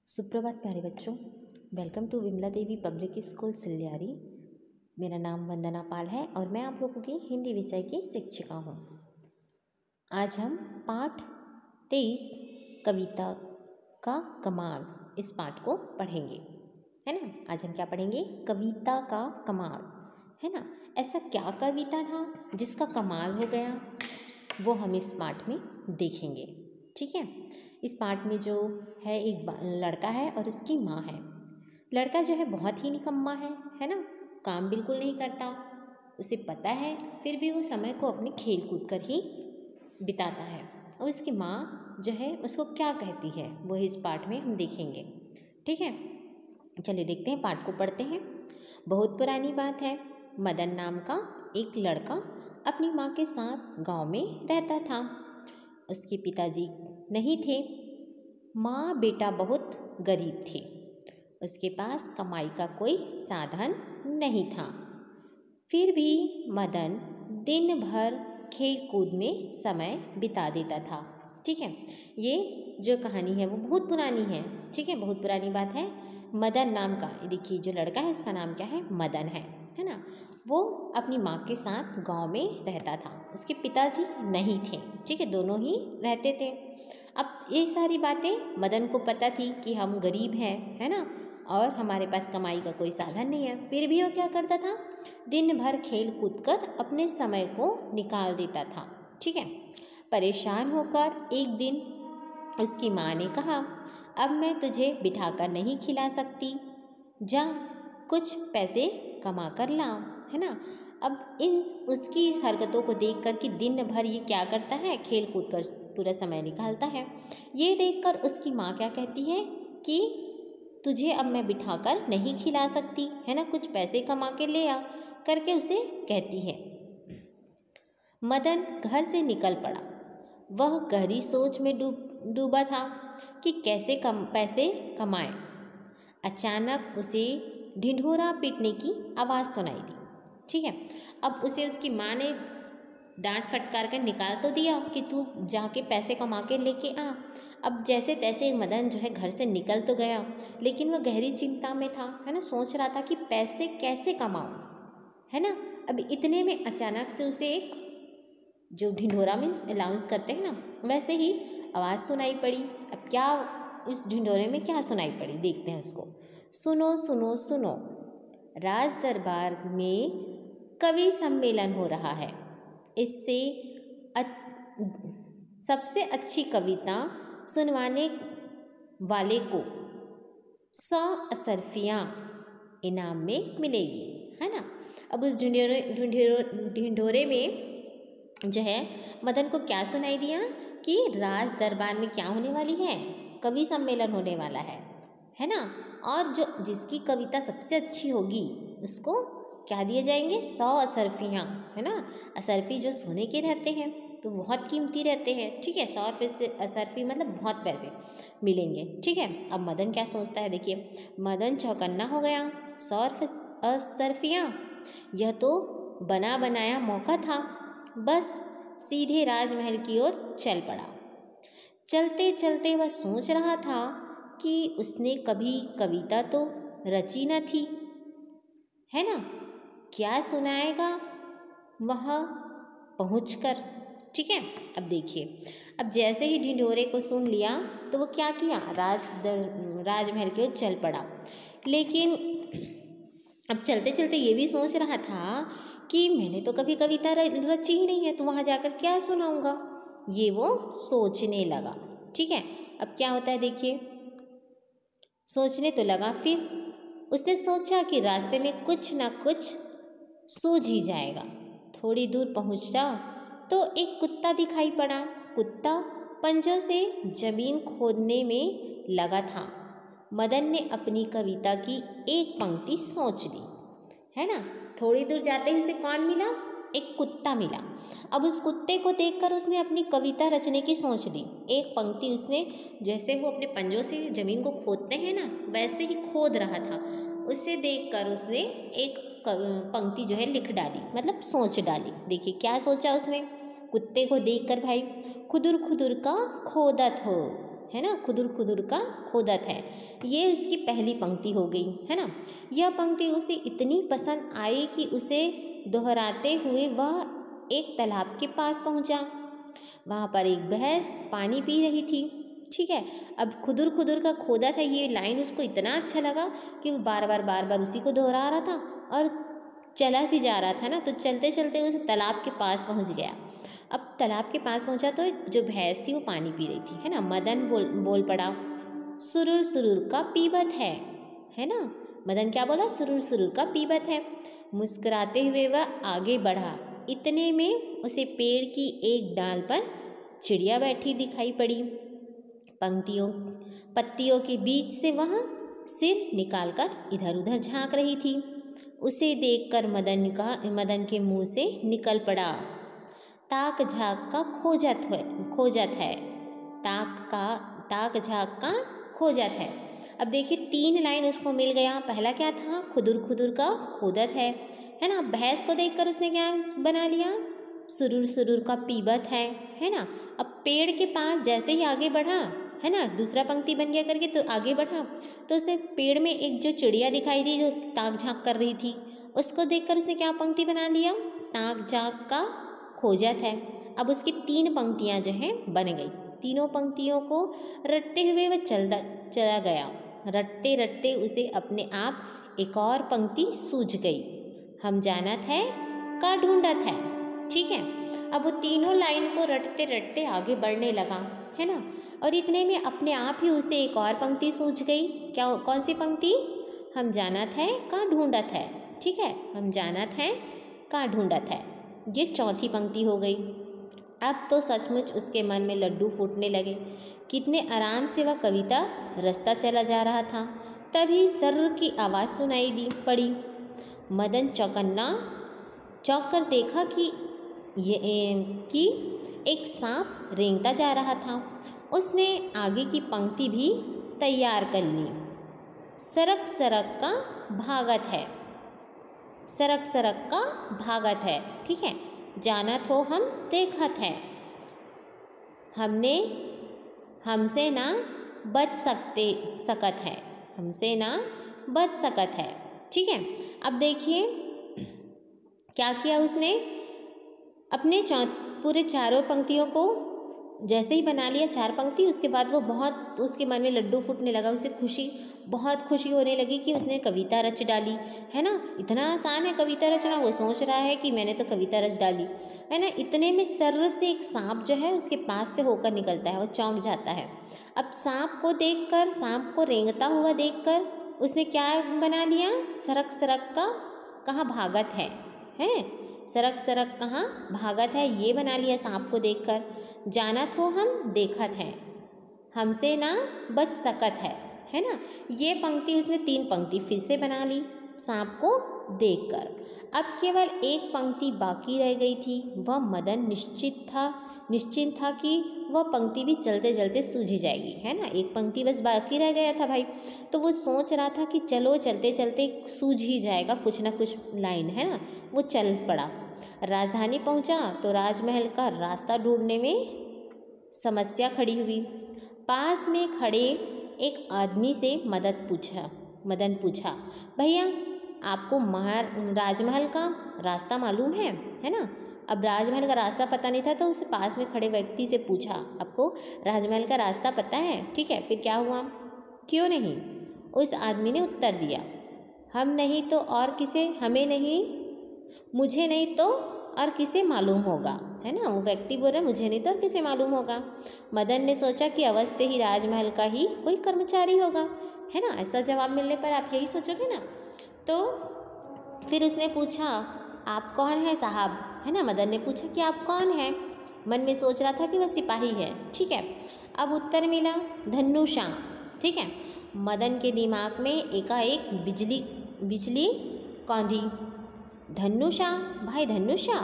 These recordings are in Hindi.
सुप्रभात प्यारे बच्चों। Welcome to Vimla Devi public school Silliyari. मेरा नाम वंदना पाल है और मैं आप लोगों की हिंदी विषय की शिक्षिका हूँ। आज हम पाठ 23 कविता का कमाल इस पाठ को पढ़ेंगे, है ना। आज हम क्या पढ़ेंगे? कविता का कमाल, है ना। ऐसा क्या कविता था जिसका कमाल हो गया, वो हम इस पाठ में देखेंगे। ठीक है। इस पाठ में जो है एक लड़का है और उसकी माँ है। लड़का जो है बहुत ही निकम्मा है ना। काम बिल्कुल नहीं करता, उसे पता है, फिर भी वो समय को अपने खेल कूद कर ही बिताता है। और उसकी माँ जो है उसको क्या कहती है वो इस पाठ में हम देखेंगे। ठीक है, चलिए देखते हैं, पाठ को पढ़ते हैं। बहुत पुरानी बात है, मदन नाम का एक लड़का अपनी माँ के साथ गांव में रहता था। उसके पिताजी नहीं थे, माँ बेटा बहुत गरीब थे। उसके पास कमाई का कोई साधन नहीं था। फिर भी मदन दिन भर खेल कूद में समय बिता देता था। ठीक है, ये जो कहानी है वो बहुत पुरानी है। ठीक है, बहुत पुरानी बात है। मदन नाम का, देखिए जो लड़का है उसका नाम क्या है? मदन है ना। वो अपनी माँ के साथ गांव में रहता था। उसके पिताजी नहीं थे। ठीक है, दोनों ही रहते थे। अब ये सारी बातें मदन को पता थी कि हम गरीब हैं, है ना, और हमारे पास कमाई का कोई साधन नहीं है। फिर भी वो क्या करता था? दिन भर खेल कूद कर अपने समय को निकाल देता था। ठीक है, परेशान होकर एक दिन उसकी माँ ने कहा, अब मैं तुझे बिठाकर नहीं खिला सकती, जा कुछ पैसे कमा कर ला, है ना। अब उसकी इस हरकतों को देख कर कि दिन भर ये क्या करता है? खेल कूद कर पूरा समय निकालता है। ये देखकर उसकी माँ क्या कहती है कि तुझे अब मैं बिठाकर नहीं खिला सकती, है ना, कुछ पैसे कमा के ले आ, करके उसे कहती है। मदन घर से निकल पड़ा। वह गहरी सोच में डूबा था कि कैसे पैसे कमाए। अचानक उसे ढिंढोरा पीटने की आवाज़ सुनाई दी। ठीक है, अब उसे उसकी माँ ने डांट फटकार कर निकाल तो दिया कि तू जाके पैसे कमा के लेके आ। अब जैसे तैसे मदन जो है घर से निकल तो गया, लेकिन वह गहरी चिंता में था, है ना। सोच रहा था कि पैसे कैसे कमाऊं, है ना। अब इतने में अचानक से उसे एक, जो ढिंढोरा मीन्स अनाउंस करते हैं ना, वैसे ही आवाज़ सुनाई पड़ी। अब क्या इस ढिंढोरे में क्या सुनाई पड़ी, देखते हैं उसको। सुनो सुनो सुनो, राज दरबार में कवि सम्मेलन हो रहा है। इससे सबसे अच्छी कविता सुनवाने वाले को 100 असरफियाँ इनाम में मिलेगी, है ना। अब उस ढिंढोरे में जो है मदन को क्या सुनाई दिया कि राज दरबार में क्या होने वाली है? कवि सम्मेलन होने वाला है ना। और जो जिसकी कविता सबसे अच्छी होगी उसको क्या दिए जाएंगे? 100 असरफियाँ, है ना। असरफी जो सोने के रहते हैं तो बहुत कीमती रहते हैं। ठीक है, 100 असरफी मतलब बहुत पैसे मिलेंगे। ठीक है, अब मदन क्या सोचता है, देखिए। मदन चौकन्ना हो गया। 100 असरफियाँ, यह तो बना बनाया मौका था। बस सीधे राजमहल की ओर चल पड़ा। चलते चलते वह सोच रहा था कि उसने कभी कविता तो रची न थी, है ना। क्या सुनाएगा वहाँ पहुँचकर? ठीक है, अब देखिए, अब जैसे ही ढिंढोरे को सुन लिया तो वो क्या किया? राजमहल की ओर चल पड़ा। लेकिन अब चलते चलते ये भी सोच रहा था कि मैंने तो कभी कविता रची ही नहीं है, तो वहाँ जाकर क्या सुनाऊंगा, ये वो सोचने लगा। ठीक है, अब क्या होता है देखिए, सोचने तो लगा। फिर उसने सोचा कि रास्ते में कुछ ना कुछ सूझ ही जाएगा। थोड़ी दूर पहुँचा तो एक कुत्ता दिखाई पड़ा। कुत्ता पंजों से जमीन खोदने में लगा था। मदन ने अपनी कविता की एक पंक्ति सोच ली, है ना। थोड़ी दूर जाते ही उसे कौन मिला? एक कुत्ता मिला। अब उस कुत्ते को देखकर उसने अपनी कविता रचने की सोच ली। एक पंक्ति उसने, जैसे वो अपने पंजों से जमीन को खोदते हैं ना, वैसे ही खोद रहा था। उसे देखकर उसने एक पंक्ति जो है लिख डाली, मतलब सोच डाली। देखिए क्या सोचा उसने। कुत्ते को देखकर भाई, खुदुर खुदुर का खोदत हो, है ना, खुदुर खुदुर का खोदत है। ये उसकी पहली पंक्ति हो गई, है ना। यह पंक्ति उसे इतनी पसंद आई कि उसे दोहराते हुए वह एक तालाब के पास पहुंचा। वहाँ पर एक भैंस पानी पी रही थी। ठीक है, अब खुदुर खुदुर का खोदा था, ये लाइन उसको इतना अच्छा लगा कि वो बार बार उसी को दोहरा रहा था और चला भी जा रहा था ना। तो चलते चलते उस तालाब के पास पहुँच गया। अब तालाब के पास पहुँचा तो एक जो भैंस थी वो पानी पी रही थी, है ना। मदन बोल पड़ा, सुरुर सुरुर का पीबत है ना। मदन क्या बोला? सुरुर सुरुर का पीबत है। मुस्कुराते हुए वह आगे बढ़ा। इतने में उसे पेड़ की एक डाल पर चिड़िया बैठी दिखाई पड़ी। पत्तियों के बीच से वह सिर निकालकर इधर उधर झांक रही थी। उसे देखकर मदन के मुंह से निकल पड़ा, ताक झाक का खोजत है। ताक झाक का खोजत है। अब देखिए 3 लाइन उसको मिल गया। पहला क्या था? खुदुर खुदुर का खोदत है ना। भैंस को देखकर उसने क्या बना लिया? सुरुर सुरुर का पीबत है ना। अब पेड़ के पास जैसे ही आगे बढ़ा, है ना, दूसरा पंक्ति बन गया करके, तो आगे बढ़ा तो उसे पेड़ में एक जो चिड़िया दिखाई दी जो ताक झांक कर रही थी, उसको देखकर उसने क्या पंक्ति बना लिया? ताक झांक का खोजत है। अब उसकी 3 पंक्तियां जो हैं बन गई। तीनों पंक्तियों को रटते हुए वह चला गया। रटते रटते उसे अपने आप एक और पंक्ति सूझ गई। हम जानत है का ढूंढत है। ठीक है, अब वो तीनों लाइन को रटते रटते आगे बढ़ने लगा, है ना। और इतने में अपने आप ही उसे एक और पंक्ति सूझ गई। क्या? कौन सी पंक्ति? हम जानत है का ढूंढत है। ठीक है, हम जानत है का ढूंढत है। ये चौथी पंक्ति हो गई। अब तो सचमुच उसके मन में लड्डू फूटने लगे। कितने आराम से वह कविता रास्ता चला जा रहा था। तभी सर्र की आवाज़ सुनाई पड़ी। मदन चौंक कर देखा कि एक सांप रेंगता जा रहा था। उसने आगे की पंक्ति भी तैयार कर ली। सरक सरक का भागत है। सरक सरक का भागत है। ठीक है, जानत हो हम देखत है। हमसे ना बच सकत है। हमसे ना बच सकत है। ठीक है, अब देखिए क्या किया उसने? अपने पूरे चारों पंक्तियों को जैसे ही बना लिया 4 पंक्ति, उसके बाद वो बहुत उसके मन में लड्डू फूटने लगा। उसे बहुत खुशी होने लगी कि उसने कविता रच डाली, है ना। इतना आसान है कविता रचना। वो सोच रहा है कि मैंने तो कविता रच डाली, है ना। इतने में सर्र से एक सांप जो है उसके पास से होकर निकलता है और चौंक जाता है। अब सांप को रेंगता हुआ देखकर उसने क्या बना लिया? सरक सरक का कहाँ भागत है। सरक सरक कहाँ भागत है, ये बना लिया सांप को देखकर। जानत हो हम देखत है। हमसे ना बच सकत है ना। ये पंक्ति उसने 3 पंक्ति फिर से बना ली सांप को देखकर। अब केवल एक पंक्ति बाकी रह गई थी। वह मदन निश्चिंत था कि वह पंक्ति भी चलते चलते सूझ ही जाएगी, है ना। एक पंक्ति बस बाकी रह गया था भाई। तो वो सोच रहा था कि चलो चलते चलते सूझ ही जाएगा कुछ ना कुछ लाइन, है ना। वो चल पड़ा। राजधानी पहुंचा तो राजमहल का रास्ता ढूंढने में समस्या खड़ी हुई। पास में खड़े एक आदमी से मदन पूछा, भैया आपको राजमहल का रास्ता मालूम है ना। अब राजमहल का रास्ता पता नहीं था तो उसे पास में खड़े व्यक्ति से पूछा, आपको राजमहल का रास्ता पता है? ठीक है, फिर क्या हुआ? क्यों नहीं? उस आदमी ने उत्तर दिया, मुझे नहीं तो और किसे मालूम होगा, है ना। वो व्यक्ति बोल रहा है मुझे नहीं तो और किसे मालूम होगा। मदन ने सोचा कि अवश्य ही राजमहल का ही कोई कर्मचारी होगा, है ना। ऐसा जवाब मिलने पर आप यही सोचोगे ना। तो फिर उसने पूछा, आप कौन है साहब, है ना। मदन ने पूछा कि आप कौन हैं। मन में सोच रहा था कि वह सिपाही है। ठीक है, अब उत्तर मिला धनुषा। ठीक है, मदन के दिमाग में एकाएक बिजली कौंधी। धनुषा, भाई धनुषा,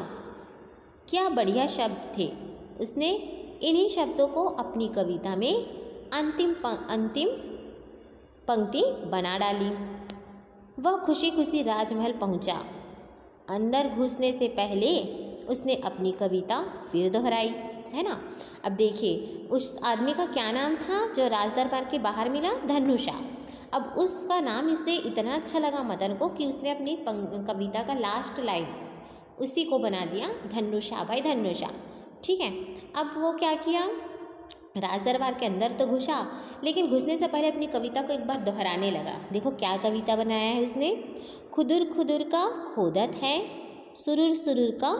क्या बढ़िया शब्द थे। उसने इन्हीं शब्दों को अपनी कविता में अंतिम पंक्ति बना डाली। वह खुशी खुशी राजमहल पहुंचा। अंदर घुसने से पहले उसने अपनी कविता फिर दोहराई, है ना। अब देखिए उस आदमी का क्या नाम था जो राज दरबार के बाहर मिला? धनुषा। अब उसका नाम उसे इतना अच्छा लगा मदन को कि उसने अपनी कविता का लास्ट लाइन उसी को बना दिया धनुषा भाई धनुषा। ठीक है, अब वो क्या किया, राज दरबार के अंदर तो घुसा, लेकिन घुसने से पहले अपनी कविता को एक बार दोहराने लगा। देखो क्या कविता बनाया है उसने। खुदुर खुदुर का खोदत है, सुरुर सुरुर का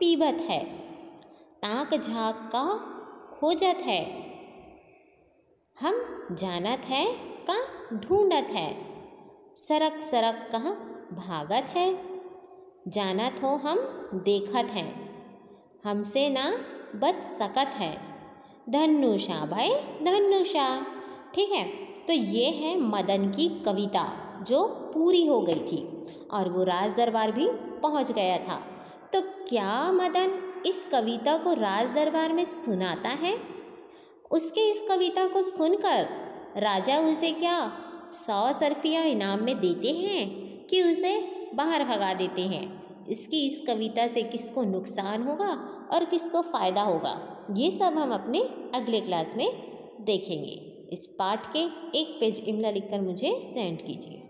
पीबत है, ताक झाक का खोजत है, हम जानत है का ढूंढत है, सरक सरक का भागत है, जानत हो हम देखत हैं, हमसे ना बच सकत है, धनुषा भाई धनुषा। ठीक है, तो ये है मदन की कविता जो पूरी हो गई थी और वो राज दरबार भी पहुंच गया था। तो क्या मदन इस कविता को राज दरबार में सुनाता है? उसके इस कविता को सुनकर राजा उसे क्या 100 सरफियाँ इनाम में देते हैं कि उसे बाहर भगा देते हैं? इसकी इस कविता से किसको नुकसान होगा और किसको फ़ायदा होगा, ये सब हम अपने अगले क्लास में देखेंगे। इस पाठ के एक पेज इमला लिखकर मुझे सेंड कीजिए।